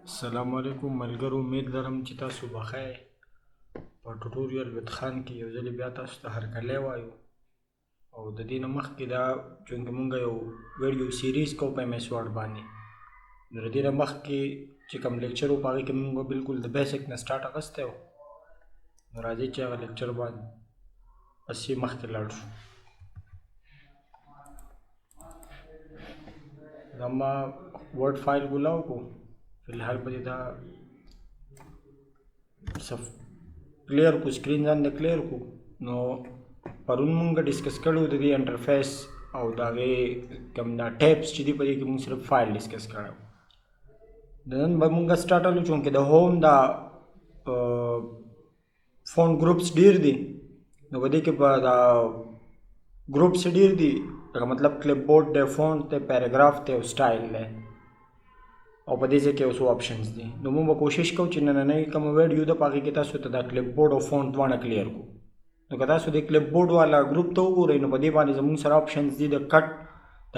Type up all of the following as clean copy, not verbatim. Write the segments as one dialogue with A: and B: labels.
A: السلام علیکم ملګرو، امید لرم چې تاسو به ښه یې. په ټوټوریال وید خان کې یو ځلې بیا تاسو ته هرکلی وایو او د دې نه مخکې دا چونکې مونږ یو ویډیو سیریز کوو په ایم ایس ورډ باندې، نو د دې نه مخکې چې کوم لیکچر و په هغې کې مونږ بالکل د بیسک نه سټارټ اخیستی و. نو راځئ چې هغه لیکچر باندې پسې مخکې لاړ شو. دا ما ورډ فایل ګولاو کو فی الحال به دا کلیر کو سکرین ځان د کلیر کو. نو پرون مونږ ډسکس کړو د دې انټرفیس او د هغې کوم دا ټیپس چې دي په دې کې مونږ صرف فایل ډسکس کړی. د نن به مونږ سټارټ کړو چونکې د هوم دا فون ګروپس ډېر دي، نو په دې کې به دا ګروپس ډېر دي، لکه مطلب کلپ بورډ دی، فونټ دی، پیراګراف دی او سټایل دی، او په دې ځای کې یو څو آپشنز دي. نو موږ به کوشش کوو چې نننۍ کومه ویډیو ده په هغې کې تاسو ته دا کلپ بورډ او فونټ دواړه کلیر کړو. نو که تاسو د کلپ بورډ والا ګروپ ته وګورئ نو په دې باندې زموږ سره آپشنز دي د کټ،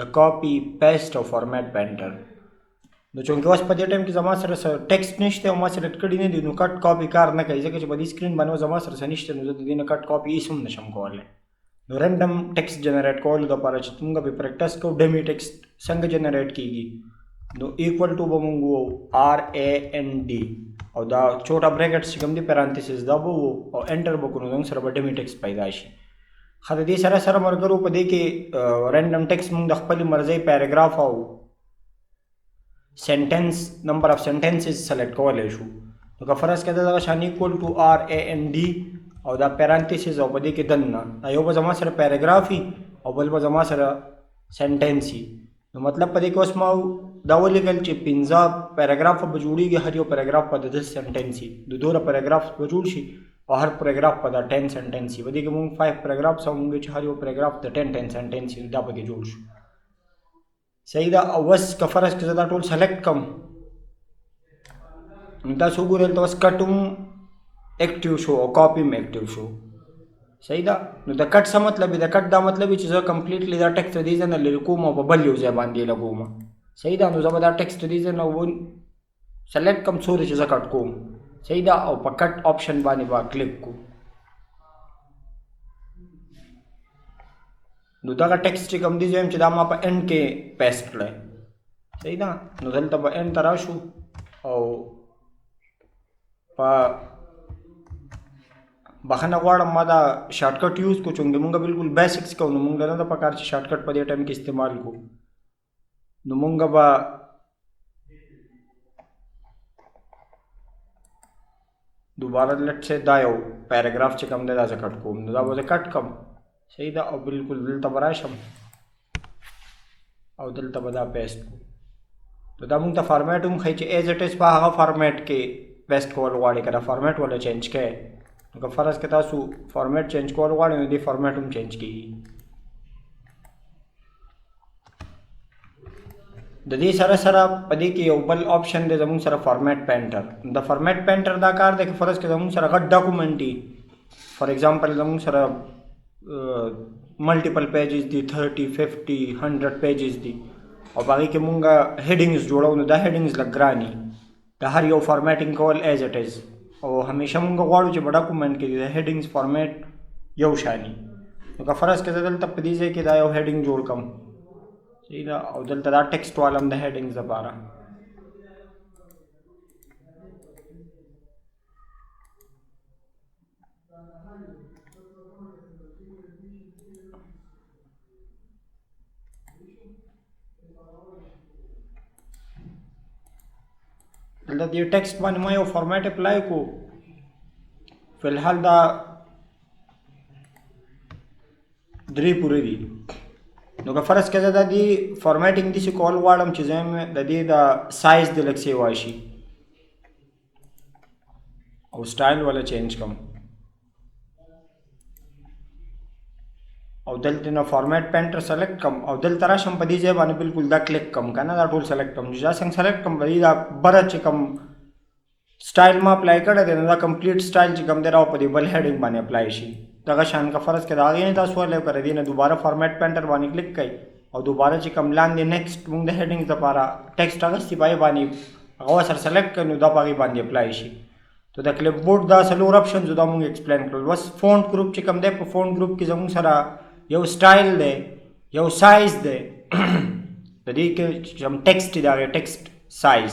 A: د کاپي، پیسټ او فارمیټ پینټر. نو چونکې اوس په دې ټایم کې زما سره ټیکسټ نشته او ما سلیکټ کړي نه دي، نو کټ کاپي کار نه کوي، ځکه چې په دې سکرین باندې زما سره څه نشته، نو زه د دې نه کټ کاپي هېڅ هم نشم کولی. نو رینډم ټیکسټ جنریټ کولو دپاره چې موږ پرې پریکټس کوو ډمي ټیکسټ څنګه جنریټ کیږي، نو ایکول ټو به مونږ وو RAND او دا چوټا بریکټس چې کوم دي پیرانتیسس دا به وو او انټر به کړو، نو زموږ سره به ډمي ټیکسټ پیدا شي. ښه د دې سره سره ملګرو په دې کې رینډم ټیکسټ مونږ د خپلې مرضۍ پیراګراف او سینټنس نمبر اف سینټنسز سلیکټ کولی شو. نو که فرض کړه دغه شان ایکول ټو RAND او دا پیرانتیسز او په دې کې دننه یو به زما سره پیراګراف وي او بل به زما سره سینټنس وي. نو مطلب په دې کې اوس ما دا ولیکل چې 15 پیراګراف به جوړېږي، هر یو پیراګراف په د 10 سینټنس وي، د 12 پیراګراف به جوړ شي او هر پیراګراف په دا 10 سینټنس وي. په دې کې مونږ 5 پیراګرافس او مونږ چې هر یو پیراګراف د 10 سینټنس وي دا پکې جوړ شو. صحیح ده. او اوس که فرض کړه زه دا ټول سلیکټ کړم نو تاسو وګورئ دلته اوس کټ هم ایکټیو شو او کاپي هم ایکټیو شو. صحیح ده. نو د کټ څه مطلب دی؟ د کټ دا مطلب چې زه کمپلیټلی دا ټیکسټ د دې ځای نه لرې کوم او په بل یو ځای باندې لګوم. صحیح ده. نو زه به دا ټیکسټ د دې ځای نه سلیکټ کړم څو دی چې زه کټ کوم. صحیح ده. او په کټ آپشن باندې به کلیک کړو. نو دغه ټیکسټ چې کوم دی زه یم چې دا ما په اینډ کې پیسټ کړی. صحیح ده. نو دلته به اینډ ته راشو او په بخښنه غواړم ما دا شارټکټ یوز کو چونکې مونږ بالکل بیسکس کوو، نو مونږ له نه ده پکار چې شارټکټ په دې ټایم کې استعمال کو. نو مونږ به دوباره لټ سے دا یو پیراګراف چې کوم دی دا زه کټ کوم، نو دا به زه کټ کړم. صحیح ده. او بالکل دلته به راشم او دلته به دا پیسټ کو. نو دا مونږ ته فارمیټ هم ښایي چې ایز اټ از په هغه فارمیټ کې پیسټ کول غواړي، که دا فارمیټ ولا چینج کوئ. نو که فرض که تاسو فارمیټ چینج کول غواړئ نو دې فارمیټ هم چینج کېږي. د دې سره سره په دې کې یو بل آپشن دی زموږ سره فارمیټ پینټر. د فارمیټ پینټر دا کار دی که فرض که زموږ سره غټ ډاکومنټ وي، فار ایگزامپل زموږ سره ملټیپل پیجز دي، 30 50 100 پیجز دي او په هغې کې مونږ هیډنګز جوړو، نو دا هیډنګز لږ ګران وي، د هر یو فارمیټینګ کول ایز اټ از. او همیشه مونږ غواړو چې په ډاکومنټ کې د هیډنګز فارمیټ یو شان وي. نو که فرض که زه دلته په دې ځای کې دا یو هیډنګ جوړ کړم. صحیح ده. او دلته دا ټیکسټ والم د هیډنګز لپاره. دلته دې ټیکسټ باندې ما یو فارمیټ اپلای کو. فی الحال دا 3 پورې دي. نو که فرض کړه زه د دې فارمیټینګ داسې کول غواړم چې زه د دې د سایز د لږ څه واشي او سټایل والا چینج کړم او دلته نه فارمیټ پینټر سلیکټ کړم او دلته راشم په دې ځای باندې بالکل دا کلیک کړم که نه دا ټول سلیکټ کړم. چې دا څنګه سلیکټ کړم په دې دا بره چې کوم سټایل ما اپلای کړی دی نو دا کمپلیټ سټایل چې کوم دی را په دې بل هیډنګ باندې اپلای شي. دغه شان که فرض کړه د هغې نه تاسو ولې کړی دی نه دوباره فارمیټ پینټر باندې کلیک کړئ او دوباره چې کوم لاندې نیکسټ مونږ د هیډنګز لپاره ټیکسټ اخیستي په هغې باندې هغه سره سلیکټ کړئ نو دا په هغې باندې اپلای شي. تو د کلپ بورډ دا څلور اپشنز دا موږ ایکسپلین کړل. بس فونټ ګروپ چې کوم دی په فونټ ګروپ کې زموږ سره یو سټایل دی، یو سایز دی، د دې کې چې کوم ټیکسټ دی د هغې ټیکسټ سایز،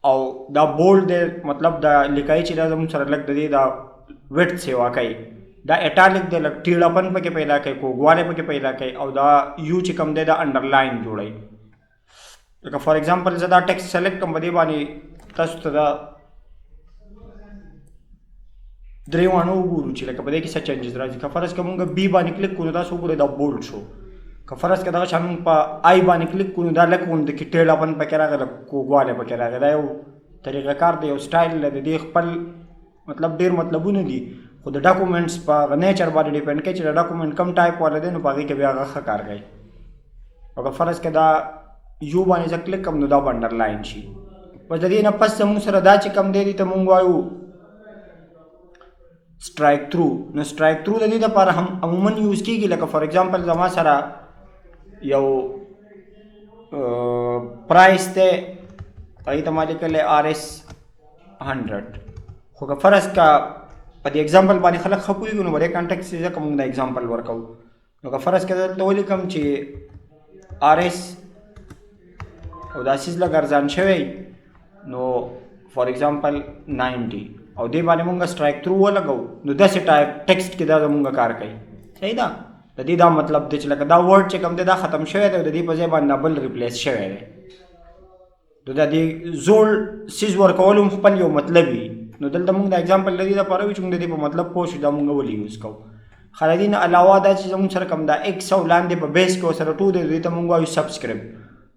A: او دا بولډ دی مطلب دا لیکایي چې دا زموږ سره لږ د دې دا ویډ سیوا کوي. دا اټالیک دی لږ ټیړهپن پکې پیدا کوي، کوږوالی پکې پیدا کوي، او دا یو چې کوم دی دا انډرلاین جوړوي. لکه فار ایگزامپل زه دا ټیکسټ سلیکټ کوم په دې باندې تاسو ته دا درې واڼه وګورو چې لکه په دې کې څه چینجز راځي. که فرض که مونږ بي باندې کلیک کړو تاسو وګورئ دا بولډ شو. که فرض که دغه شان مونږ په آی باندې کلیک کړو دا لږ غوندې کې ټیړهپن پکې راغی، لږ کوږوالی پکې راغی. دا یو طریقه کار دی، یو سټایل دی، د دې خپل مطلب ډېر مطلبونه دي، خو د ډاکومنټس په نیچر باندې ډیپینډ کوي چې د ډاکومنټ کم ټایپ والا دی نو په هغې کې بیا هغه ښه کار کوي. او که فرض که دا یو باندې زه کلیک کړم نو دا به انډرلاین شي. بس د دې نه پس زموږ سره دا چې کم دی دې ته مونږ وایو سټرایک تھرو. نو سټرایک تھرو د دې دپاره هم عموما یوز کېږي. لکه فار ایگزامپل زما سره یو پرایس دی هغې ته ما لیکلی RS100، خو که فرض که په دې اگزامپل باندې خلک ښه پوهېږي نو په دې کانټیکس کې ځکه مونږ دا اگزامپل ورکوو. نو که فرض که دلته ولیکم چې RS او دا سیز لږ ارزان شوی نو فار ایگزامپل 90 او دې باندې مونږ سټرایک تھرو ولګو نو داسې ټایپ ټیکسټ کې دا زمونږ کار کوي. صحیح ده؟ د دې دا مطلب دی چې لکه دا ورډ چې کوم دی دا ختم شوی دی او د دې په ځای باندې بل ریپلیس شوی دی. نو د دې زوړ سیز ورکولو هم خپل یو مطلب وي. نو دلته مونږ د اگزامپل د دې دپاره وي چې مونږ د دې په مطلب پوه شو دا مونږ ولې یوز کوو. خو د دې نه علاوه دا چې زمونږ سره کوم دا ایکس او لاندې په بیس کې ورسره 2 دی دې ته مونږ وایو سبسکرپټ،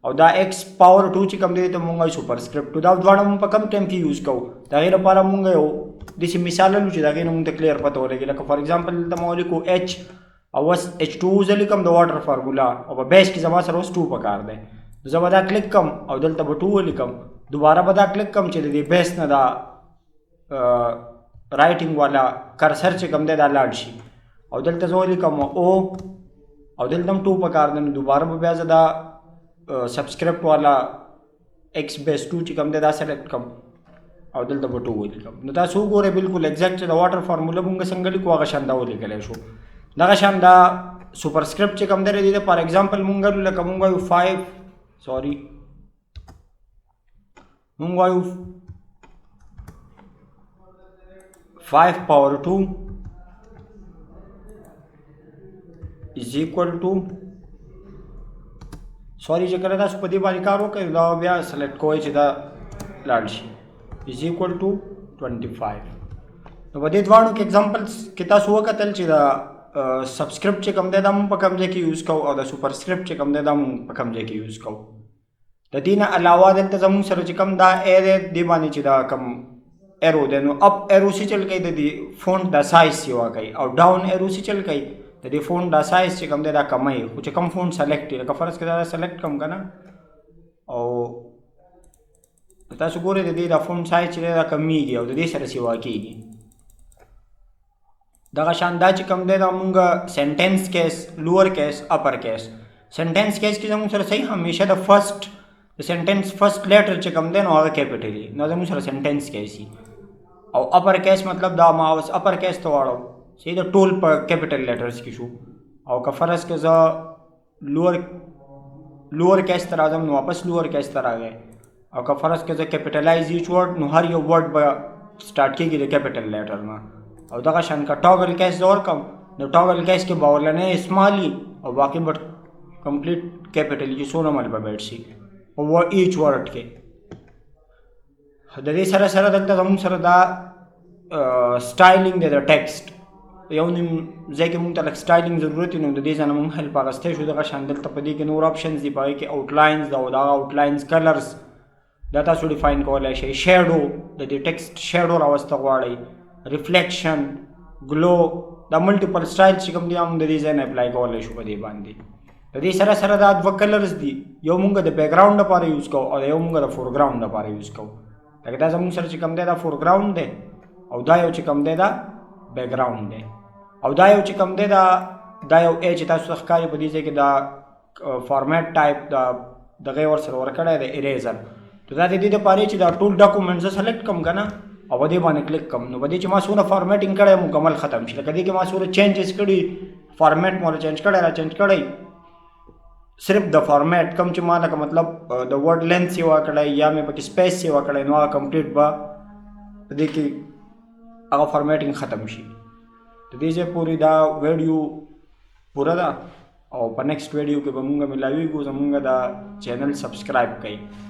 A: او دا ایکس پاور 2 چې کوم دی ته مونږ وایو سوپرسکرپټ. دا دواړه مونږ په کم ټایم کې یوز کوو. د هغې لپاره مونږ یو داسې مثال لرو چې د هغې نه مونږ ته کلیر پته ولګي. لکه فار ایگزامپل دلته ما ولیکو H او اوس H2 زه لیکم د واټر فارمولا او په بیس کې زما سره اوس 2 پکار دی. زه به دا کلیک کم او دلته به 2 ولیکم، دوباره به دا کلیک کم چې د دې بیس نه دا رایټینګ والا کرسر چې کوم دی دا لاړ شي، او دلته زه ولیکم او دلته هم 2 پکار دی. نو دوباره به بیا زه دا سبسکرپټ والا ایکس بیس 2 چې کوم دی دا سلیکټ کم او دلته به 2 ولیکم. نو تاسو وګورئ بالکل ایگزیکټ د واټر فارمولا مونږ څنګه لیکو هغه شان دا ولیکلی شو. دغه شان دا سوپرسکرپټ چې کوم دی د دې فار ایگزامپل مونږ لکه مونږ وایو 5 power 2 is equal to سوري چې کله تاسو په دې باندې کار وکړئ دا بیا سلیکټ کوئ چې دا لاړ شي is equal to 25. نو په دې دواړو کې اگزامپلس کې تاسو وکتل چې دا سبسکرپټ چې کوم دی دا مونږ په کوم ځای کې یوز کوو او د سوپرسکرپټ چې کوم دی دا مونږ په کوم ځای کې یوز کوو. د دې نه علاوه دلته زموږ سره چې کوم دا ای دی دې باندې چې دا کوم ایرو دی نو اپ ایرو چې چل کوي د دې فونټ دا سایز سیوا کوي، او ډاون ایرو چې چل کوي د دې فونټ دا سایز چې کوم دی دا کموي. خو چې کوم فونټ سلیکټ دی لکه فرض کړه دا سلیکټ کوم که نه او تاسو ګورئ د دې دا فونټ سایز چې دی دا کمیږي او د دې سره سیوا کېږي. دغه شان دا چې کوم دی دا مونږ سینټینس کیس، لوور کیس، اپر کیس. سینټینس کیس کې زموږ سره صحیح همیشه د سینټینس فرست لیټر چې کوم دی نو هغه کیپیټل وي، نو زموږ سره سینټینس کیس وي. او اپر کیس مطلب دا ما اوس اپر کیس ته واړو صحیح د ټول په کیپیټل لیټرز کې شو. او که فرض که زه لوور کیس ته راځم نو واپس لوور کیس ته راغی. او که فرض که زه کیپیټلایز ایچ ورډ نو هر یو ورډ به سټارټ کېږي د کیپیټل لیټر نه. او دغه شان که ټاګل کیس زه ورکړم نو ټاګل کیس کې به ورلنی اسمال وي او باقي به کمپلیټ کیپیټل چې څو نمبر به بیټ شي او ایچ ورډ کې. د دې سره سره دلته زموږ سره دا سټایلینګ دی د ټیکسټ یو نیم ځای کې مونږ ته لږ سټایلینګ ضرورت وي نو د دې ځای نه مونږ هیلپ اخیستی شو. دغه شان دلته په دې کې نور آپشنز دي، په هغې کې آوټلاینز ده او دا آوټلاینز کلرز دا تاسو ډیفاین کولی شئ. شیډو د دې ټیکسټ شیډو راوسته غواړئ، ریفلیکشن، ګلو، دا ملټیپل سټایل چې کوم دي موږ د دې ځای نه اپلای کولی شو په دې باندې. د دې سره سره دا 2 کلرز دي، یو مونږ د بیکګراوند لپاره یوز کوو او یو مونږ د فورګراوند لپاره یوز کوو. لکه دا زموږ سره چې کوم دی دا فورګراوند دی او دا یو چې کوم دی دا بیکګراوند دی. او دا یو چې کوم دی دا یو ای چې تاسو ته ښکاري په دې ځای کې دا فارمیټ ټایپ دا دغه ورسره ورکړی دی اریزر. تو دا د دې دپاره چې دا ټول ډاکومنټ زه سلیکټ کړم که نه او په دې باندې کلیک کړم نو په دې چې ما څومره فارمیټینګ کړی مکمل ختم شي. لکه دې کې ما څومره چینجز کړي فارمیټ مو چینج کړی را چینج کړی صرف د فارمیټ کم چې ما لکه مطلب د ورډ لینث سیوا کړی یا مې پکې سپیس سیوا کړی نو هغه کمپلیټ به په دې کې هغه فارمیټینګ ختم شي. د دې ځای پورې دا ویډیو پوره ده او په نیکسټ ویډیو کې به مونږ ملاویږو. زمونږ دا چینل سبسکرایب کړئ.